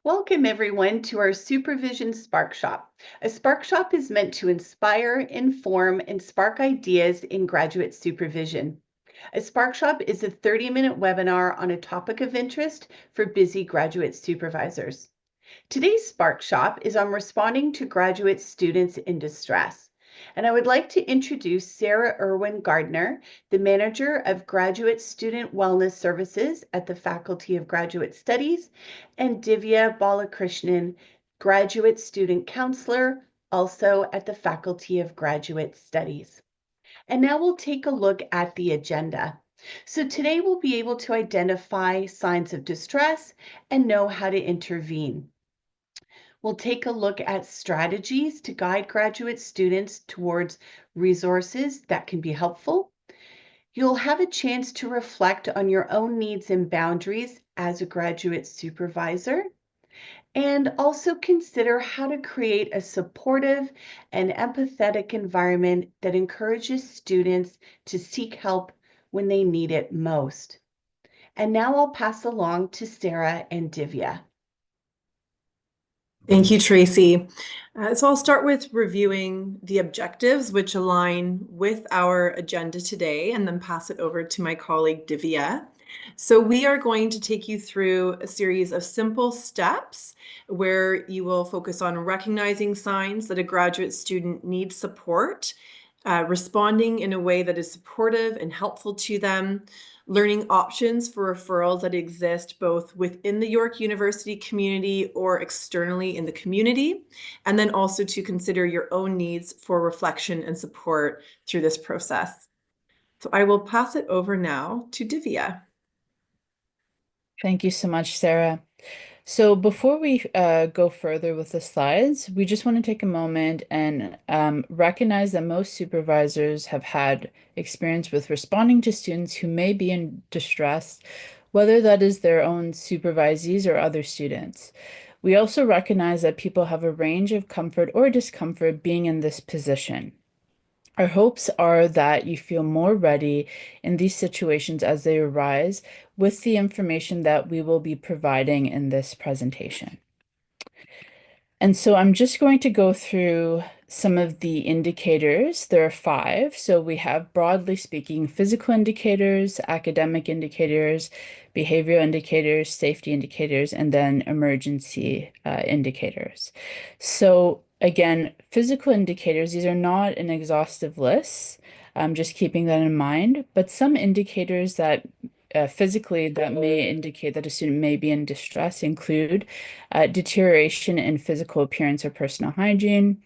Welcome everyone to our Supervision Sparkshop. A Sparkshop is meant to inspire, inform, and spark ideas in graduate supervision. A Sparkshop is a 30-minute webinar on a topic of interest for busy graduate supervisors. Today's Sparkshop is on responding to graduate students in distress. And I would like to introduce Sarah Irwin Gardner, the Manager of Graduate Student Wellness Services at the Faculty of Graduate Studies, and Divya Balakrishnan, Graduate Student Counselor, also at the Faculty of Graduate Studies. And now we'll take a look at the agenda. So today we'll be able to identify signs of distress and know how to intervene. We'll take a look at strategies to guide graduate students towards resources that can be helpful. You'll have a chance to reflect on your own needs and boundaries as a graduate supervisor, and also consider how to create a supportive and empathetic environment that encourages students to seek help when they need it most. And now I'll pass along to Sarah and Divya. Thank you, Tracy. So I'll start with reviewing the objectives which align with our agenda today, and then pass it over to my colleague Divya. So we are going to take you through a series of simple steps where you will focus on recognizing signs that a graduate student needs support, responding in a way that is supportive and helpful to them, learning options for referrals that exist both within the York University community or externally in the community, and then also to consider your own needs for reflection and support through this process. So I will pass it over now to Divya. Thank you so much, Sarah. So before we go further with the slides, we just want to take a moment and recognize that most supervisors have had experience with responding to students who may be in distress, whether that is their own supervisees or other students. We also recognize that people have a range of comfort or discomfort being in this position. Our hopes are that you feel more ready in these situations as they arise with the information that we will be providing in this presentation. And so I'm just going to go through some of the indicators. There are 5. So we have, broadly speaking, physical indicators, academic indicators, behavioral indicators, safety indicators, and then emergency indicators. So again, physical indicators, these are not an exhaustive list. I'm just keeping that in mind, but some indicators that physically that may indicate that a student may be in distress include deterioration in physical appearance or personal hygiene,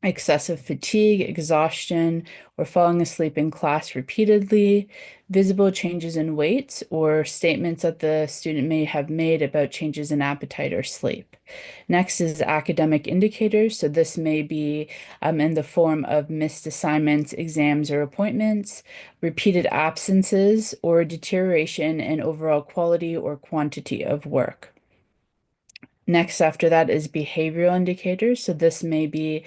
excessive fatigue, exhaustion, or falling asleep in class repeatedly, visible changes in weight, or statements that the student may have made about changes in appetite or sleep. Next is academic indicators. So this may be in the form of missed assignments, exams, or appointments, repeated absences, or deterioration in overall quality or quantity of work. Next after that is behavioral indicators. So this may be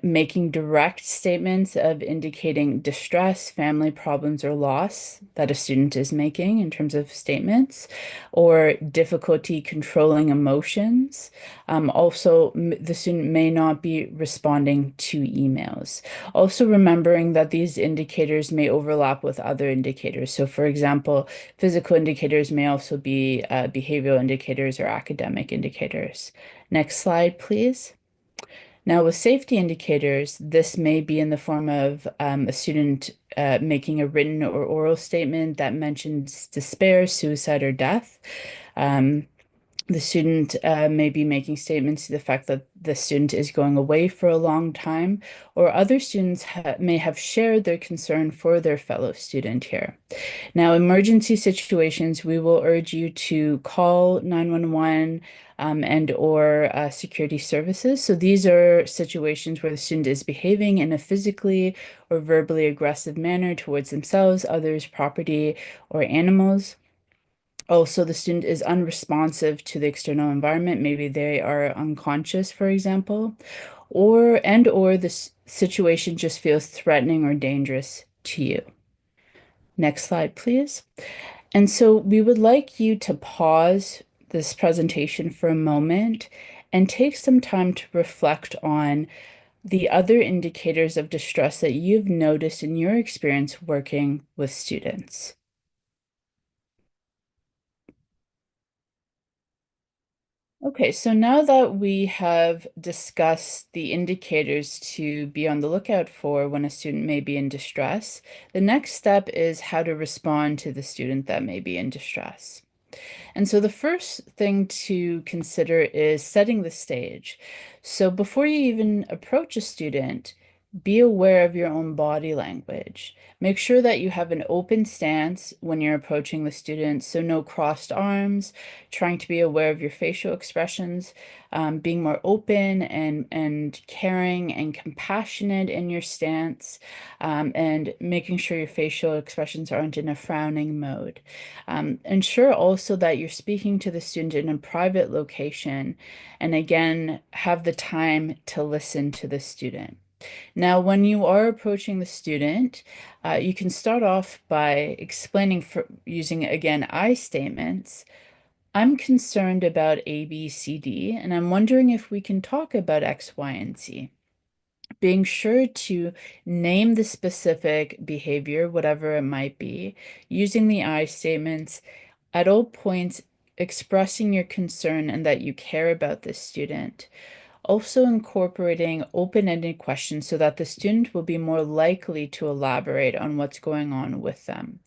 making direct statements of indicating distress, family problems, or loss that a student is making in terms of statements, or difficulty controlling emotions. Also, the student may not be responding to emails. Also remembering that these indicators may overlap with other indicators. So for example, physical indicators may also be behavioral indicators or academic indicators. Next slide, please. Now, with safety indicators, this may be in the form of a student making a written or oral statement that mentions despair, suicide, or death. The student may be making statements to the fact that the student is going away for a long time, or other students may have shared their concern for their fellow student here. Now, emergency situations, we will urge you to call 911 and or security services. So these are situations where the student is behaving in a physically or verbally aggressive manner towards themselves, others, property, or animals. Also, the student is unresponsive to the external environment. Maybe they are unconscious, for example, or the situation just feels threatening or dangerous to you. Next slide, please. And so we would like you to pause this presentation for a moment and take some time to reflect on the other indicators of distress that you've noticed in your experience working with students. Okay, so now that we have discussed the indicators to be on the lookout for when a student may be in distress, the next step is how to respond to the student that may be in distress. And so the first thing to consider is setting the stage. So before you even approach a student, be aware of your own body language. Make sure that you have an open stance when you're approaching the student, so no crossed arms, trying to be aware of your facial expressions, being more open and caring and compassionate in your stance, and making sure your facial expressions aren't in a frowning mode. Ensure also that you're speaking to the student in a private location, and again, have the time to listen to the student. Now, when you are approaching the student, you can start off by explaining using, again, I statements. I'm concerned about A, B, C, D, and I'm wondering if we can talk about X, Y, and Z. Being sure to name the specific behavior, whatever it might be, using the I statements at all points, expressing your concern and that you care about this student. Also incorporating open-ended questions so that the student will be more likely to elaborate on what's going on with them.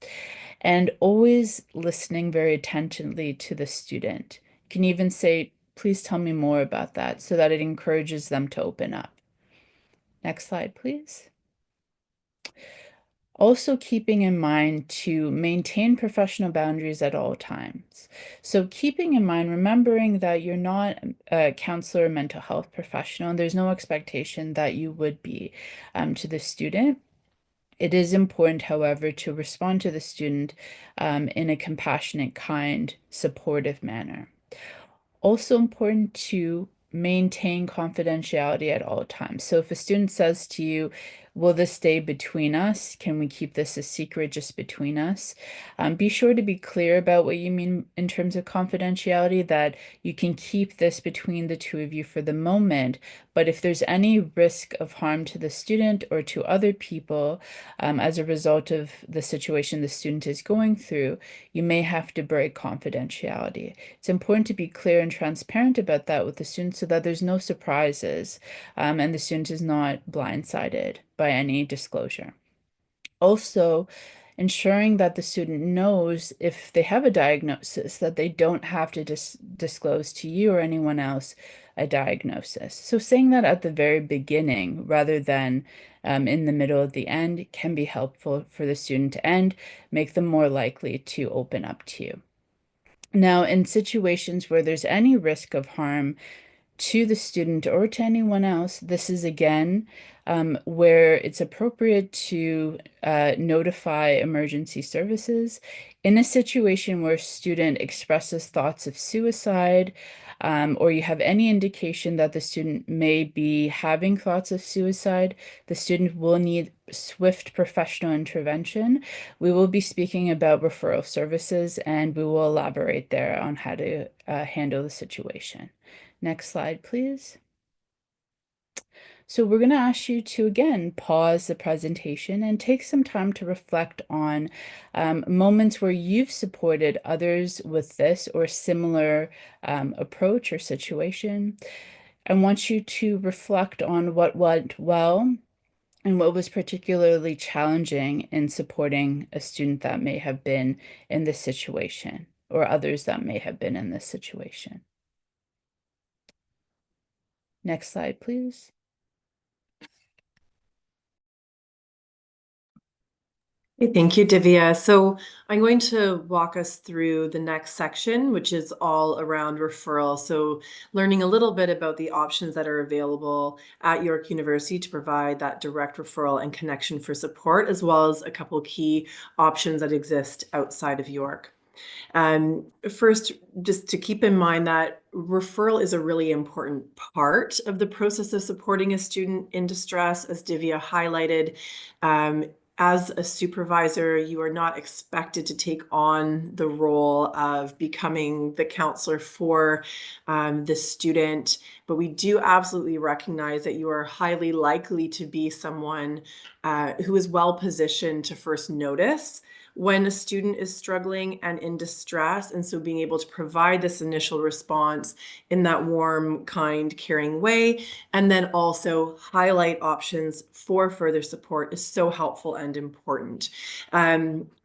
And always listening very attentively to the student. You can even say, please tell me more about that, so that it encourages them to open up. Next slide, please. Also keeping in mind to maintain professional boundaries at all times. So keeping in mind, remembering that you're not a counselor or mental health professional, and there's no expectation that you would be to the student. It is important, however, to respond to the student in a compassionate, kind, supportive manner. Also important to maintain confidentiality at all times. So if a student says to you, will this stay between us? Can we keep this a secret just between us? Be sure to be clear about what you mean in terms of confidentiality, that you can keep this between the two of you for the moment, but if there's any risk of harm to the student or to other people as a result of the situation the student is going through, you may have to break confidentiality. It's important to be clear and transparent about that with the student so that there's no surprises and the student is not blindsided by any disclosure. Also, ensuring that the student knows if they have a diagnosis that they don't have to disclose to you or anyone else a diagnosis. So saying that at the very beginning rather than in the middle of the end can be helpful for the student and make them more likely to open up to you. Now, in situations where there's any risk of harm to the student or to anyone else, this is again where it's appropriate to notify emergency services. In a situation where a student expresses thoughts of suicide, or you have any indication that the student may be having thoughts of suicide, the student will need swift professional intervention. We will be speaking about referral services, and we will elaborate there on how to handle the situation. Next slide, please. So we're going to ask you to, again, pause the presentation and take some time to reflect on moments where you've supported others with this or similar approach or situation. I want you to reflect on what went well and what was particularly challenging in supporting a student that may have been in this situation or others that may have been in this situation. Next slide, please. Thank you, Divya. So I'm going to walk us through the next section, which is all around referral. So learning a little bit about the options that are available at York University to provide that direct referral and connection for support, as well as a couple key options that exist outside of York. First, just to keep in mind that referral is a really important part of the process of supporting a student in distress, as Divya highlighted. as a supervisor, you are not expected to take on the role of becoming the counselor for the student, but we do absolutely recognize that you are highly likely to be someone who is well positioned to first notice when a student is struggling and in distress. And so being able to provide this initial response in that warm, kind, caring way, and then also highlight options for further support is so helpful and important.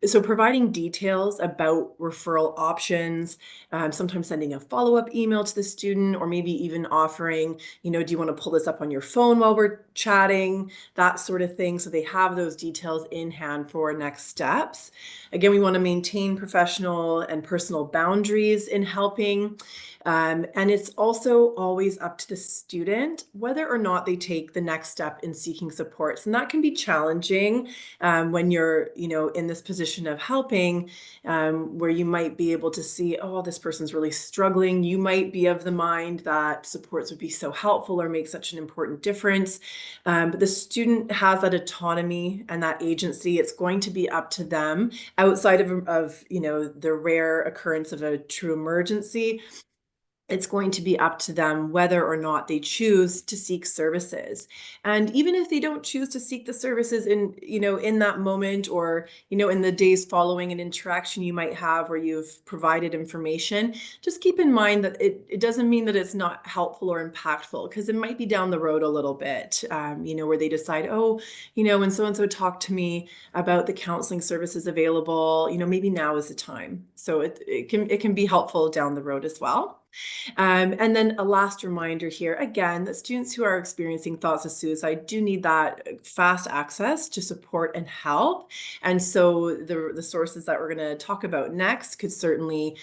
So providing details about referral options, sometimes sending a follow-up email to the student, or maybe even offering, do you want to pull this up on your phone while we're chatting, that sort of thing. So they have those details in hand for next steps. Again, we want to maintain professional and personal boundaries in helping. And it's also always up to the student whether or not they take the next step in seeking supports. And that can be challenging when you're, in this position of helping, where you might be able to see, oh, this person's really struggling. You might be of the mind that supports would be so helpful or make such an important difference. But the student has that autonomy and that agency. It's going to be up to them outside of the rare occurrence of a true emergency. It's going to be up to them whether or not they choose to seek services. And even if they don't choose to seek the services in that moment, or, in the days following an interaction you might have where you've provided information, just keep in mind that it doesn't mean that it's not helpful or impactful, because it might be down the road a little bit, where they decide, oh, when so-and-so talked to me about the counseling services available, maybe now is the time. So it can be helpful down the road as well. And then a last reminder here, again, that students who are experiencing thoughts of suicide do need that fast access to support and help. And so the sources that we're going to talk about next could certainly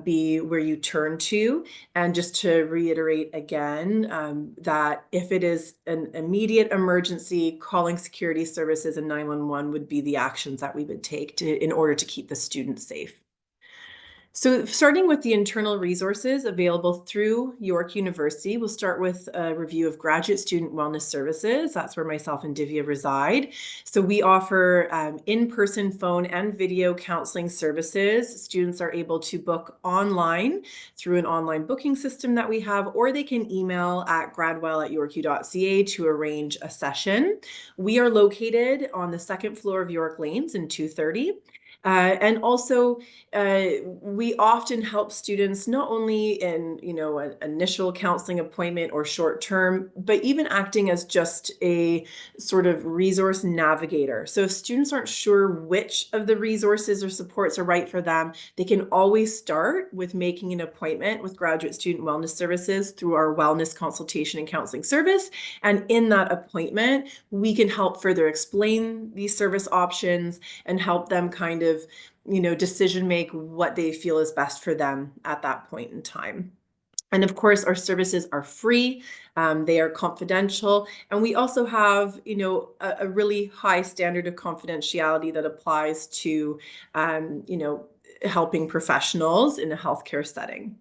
be where you turn to. And just to reiterate again, that if it is an immediate emergency, calling security services and 911 would be the actions that we would take in order to keep the student safe. So starting with the internal resources available through York University, we'll start with a review of graduate student wellness services. That's where myself and Divya reside. So we offer in-person phone and video counseling services. Students are able to book online through an online booking system that we have, or they can email at gradwell@yorku.ca to arrange a session. We are located on the second floor of York Lanes in 230. And also, we often help students not only in, an initial counseling appointment or short term, but even acting as just a sort of resource navigator. So if students aren't sure which of the resources or supports are right for them, they can always start with making an appointment with Graduate Student Wellness Services through our Wellness Consultation and Counseling Service. And in that appointment, we can help further explain these service options and help them kind of decision make what they feel is best for them at that point in time. And of course, our services are free. They are confidential. And we also have, a really high standard of confidentiality that applies to, helping professionals in a healthcare setting.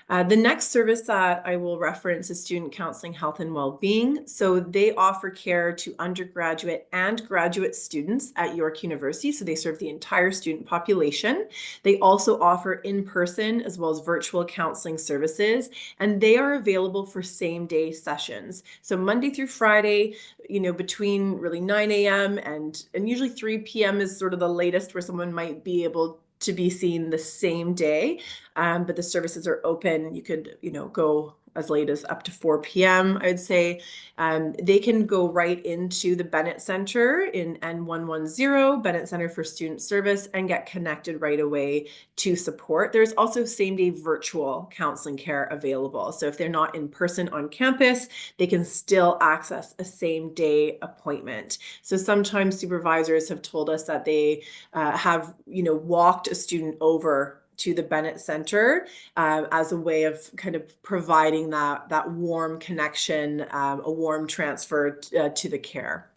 The next service that I will reference is Student Counseling Health and Wellbeing. So they offer care to undergraduate and graduate students at York University. So they serve the entire student population. They also offer in-person as well as virtual counseling services, and they are available for same-day sessions. So Monday through Friday, between really 9 a.m. and usually 3 p.m. is sort of the latest where someone might be able to be seen the same day, but the services are open. You could, go as late as up to 4 p.m. I'd say. They can go right into the Bennett Center in N110, Bennett Center for Student Service, and get connected right away to support. There's also same-day virtual counseling care available. So if they're not in person on campus, they can still access a same-day appointment. So sometimes supervisors have told us that they have, walked a student over to the Bennett Center as a way of kind of providing that warm connection, a warm transfer to the care.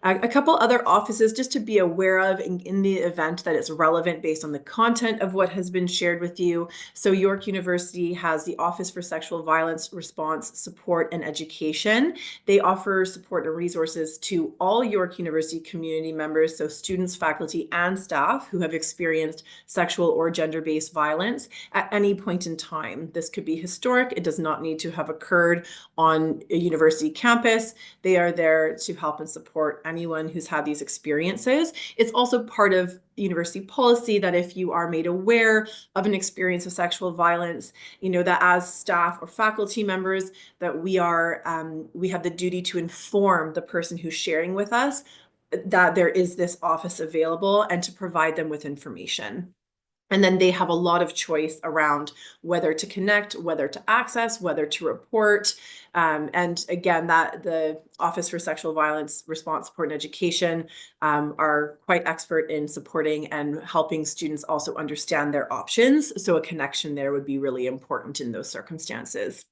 A couple other offices just to be aware of in the event that it's relevant based on the content of what has been shared with you. So York University has the Office for Sexual Violence Response, Support, and Education. They offer support and resources to all York University community members, so students, faculty, and staff who have experienced sexual or gender-based violence at any point in time. This could be historic. It does not need to have occurred on a university campus. They are there to help and support anyone who's had these experiences. It's also part of university policy that if you are made aware of an experience of sexual violence, that as staff or faculty members, that we have the duty to inform the person who's sharing with us that there is this office available and to provide them with information. And then they have a lot of choice around whether to connect, whether to access, whether to report. And again, that the Office for Sexual Violence Response, Support, and Education are quite expert in supporting and helping students also understand their options. So a connection there would be really important in those circumstances.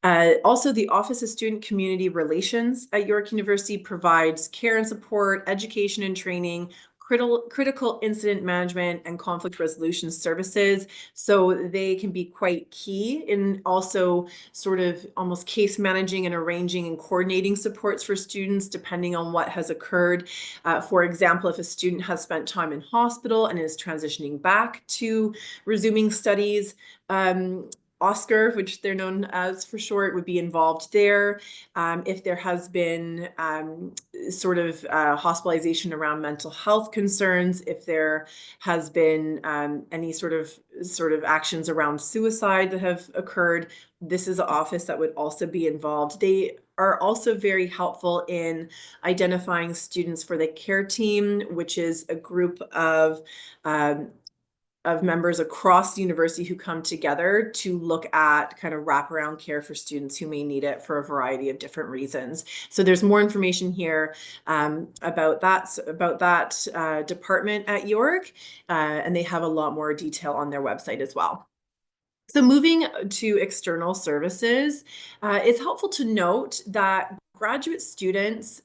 Also, the Office of Student Community Relations at York University provides care and support, education and training, critical incident management, and conflict resolution services. So they can be quite key in also sort of almost case managing and arranging and coordinating supports for students depending on what has occurred. For example, if a student has spent time in hospital and is transitioning back to resuming studies, Oscar, which they're known as for short, would be involved there. If there has been hospitalization around mental health concerns, if there has been any sort of actions around suicide that have occurred, this is an office that would also be involved. They are also very helpful in identifying students for the care team, which is a group of members across the university who come together to look at kind of wraparound care for students who may need it for a variety of different reasons. So there's more information here about that department at York, and they have a lot more detail on their website as well. So moving to external services, it's helpful to note that graduate students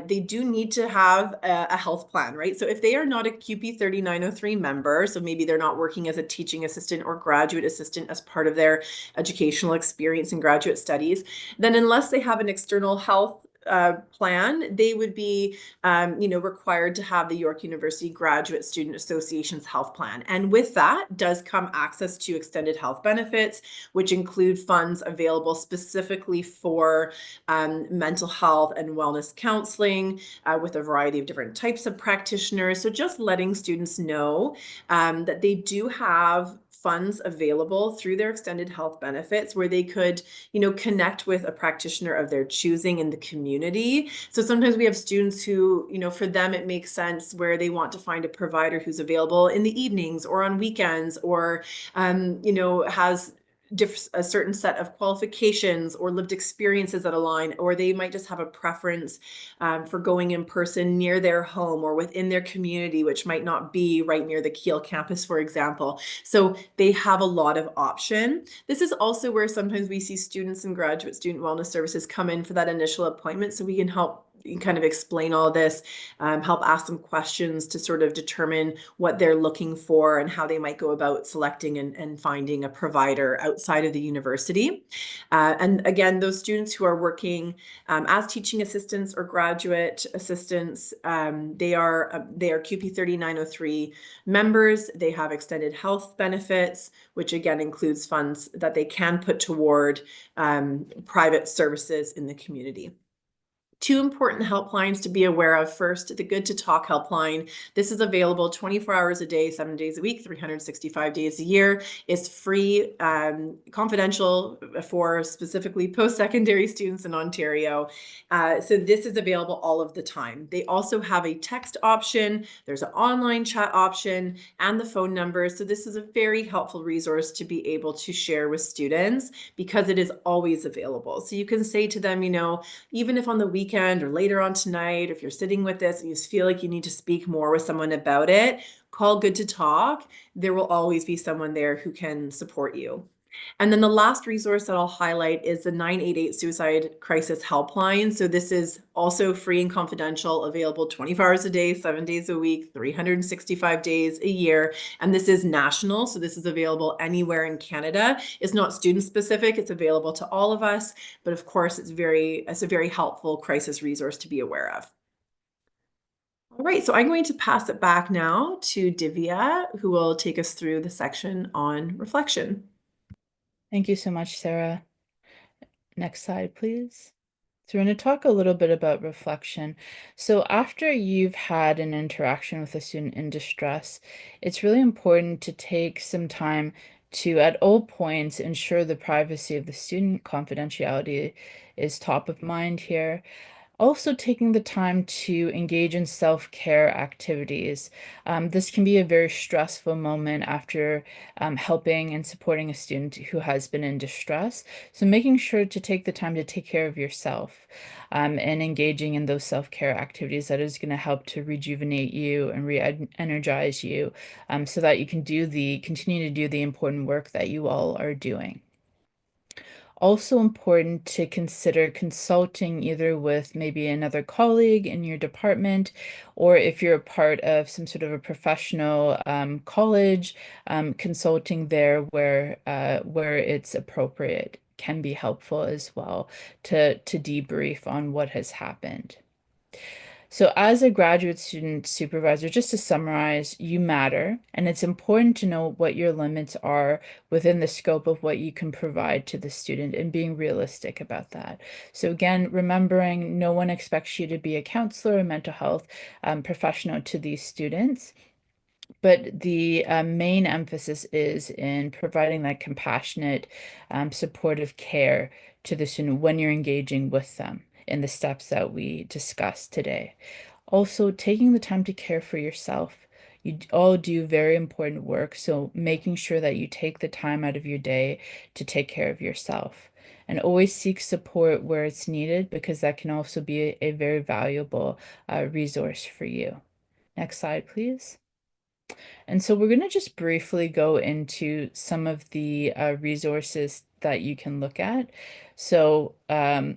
they do need to have a health plan, right? So if they are not a QP 3903 member, so maybe they're not working as a teaching assistant or graduate assistant as part of their educational experience in graduate studies, then unless they have an external health plan, they would be, required to have the York University Graduate Student Association's health plan. And with that does come access to extended health benefits, which include funds available specifically for mental health and wellness counseling with a variety of different types of practitioners. So just letting students know that they do have funds available through their extended health benefits where they could, connect with a practitioner of their choosing in the community. So sometimes we have students who, for them, it makes sense where they want to find a provider who's available in the evenings or on weekends or, has a certain set of qualifications or lived experiences that align, or they might just have a preference for going in person near their home or within their community, which might not be right near the Kiel campus, for example. So they have a lot of option. This is also where sometimes we see students in graduate student wellness services come in for that initial appointment, so we can help kind of explain all this, help ask them questions to sort of determine what they're looking for and how they might go about selecting and finding a provider outside of the university. And again, those students who are working as teaching assistants or graduate assistants, they are QP 3903 members. They have extended health benefits, which again includes funds that they can put toward private services in the community. Two important helplines to be aware of. First, the Good to Talk helpline. This is available 24 hours a day, 7 days a week, 365 days a year. It's free, confidential for specifically post-secondary students in Ontario. So this is available all of the time. They also have a text option. There's an online chat option and the phone number. So this is a very helpful resource to be able to share with students because it is always available. So you can say to them, even if on the weekend or later on tonight, if you're sitting with this and you just feel like you need to speak more with someone about it, call Good to Talk. There will always be someone there who can support you. And then the last resource that I'll highlight is the 988 Suicide Crisis Helpline. So this is also free and confidential, available 24 hours a day, 7 days a week, 365 days a year. And this is national, so this is available anywhere in Canada. It's not student specific, it's available to all of us. But of course, it's a very helpful crisis resource to be aware of. All right, so I'm going to pass it back now to Divya, who will take us through the section on reflection. Thank you so much, Sarah. Next slide, please. So we're going to talk a little bit about reflection. So after you've had an interaction with a student in distress, it's really important to take some time to, at all points, ensure the privacy of the student. Confidentiality is top of mind here. Also taking the time to engage in self-care activities. This can be a very stressful moment after helping and supporting a student who has been in distress. So making sure to take the time to take care of yourself and engaging in those self-care activities that is going to help to rejuvenate you and re-energize you so that you can continue to do the important work that you all are doing. Also important to consider consulting either with maybe another colleague in your department, or if you're a part of some sort of a professional college, consulting there where it's appropriate can be helpful as well to debrief on what has happened. So as a graduate student supervisor, just to summarize, you matter, and it's important to know what your limits are within the scope of what you can provide to the student and being realistic about that. So again, remembering no one expects you to be a counselor or mental health professional to these students. But the main emphasis is in providing that compassionate, supportive care to the student when you're engaging with them in the steps that we discussed today. Also, taking the time to care for yourself. You all do very important work, so making sure that you take the time out of your day to take care of yourself. And always seek support where it's needed, because that can also be a very valuable resource for you. Next slide, please. And so we're going to just briefly go into some of the resources that you can look at. So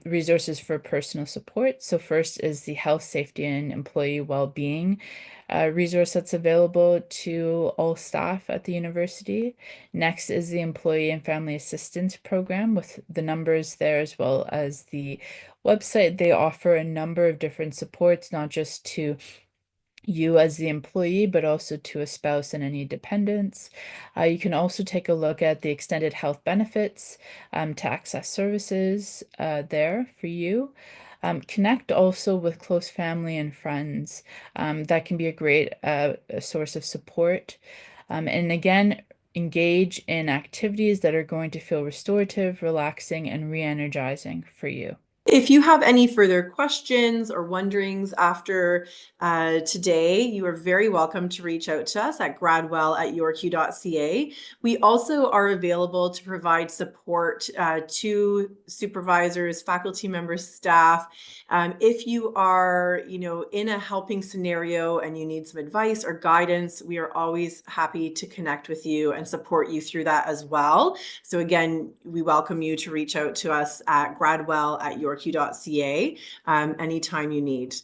resources for personal support. So first is the health, safety, and employee well-being resource that's available to all staff at the university. Next is the employee and family assistance program with the numbers there, as well as the website. They offer a number of different supports, not just to you as the employee, but also to a spouse and any dependents. You can also take a look at the extended health benefits to access services there for you. Connect also with close family and friends. That can be a great source of support. And again, engage in activities that are going to feel restorative, relaxing, and re-energizing for you. If you have any further questions or wonderings after today, you are very welcome to reach out to us at gradwell@yorku.ca. We also are available to provide support to supervisors, faculty members, staff. If you are, in a helping scenario and you need some advice or guidance, we are always happy to connect with you and support you through that as well. So again, we welcome you to reach out to us at gradwell@yorku.ca anytime you need.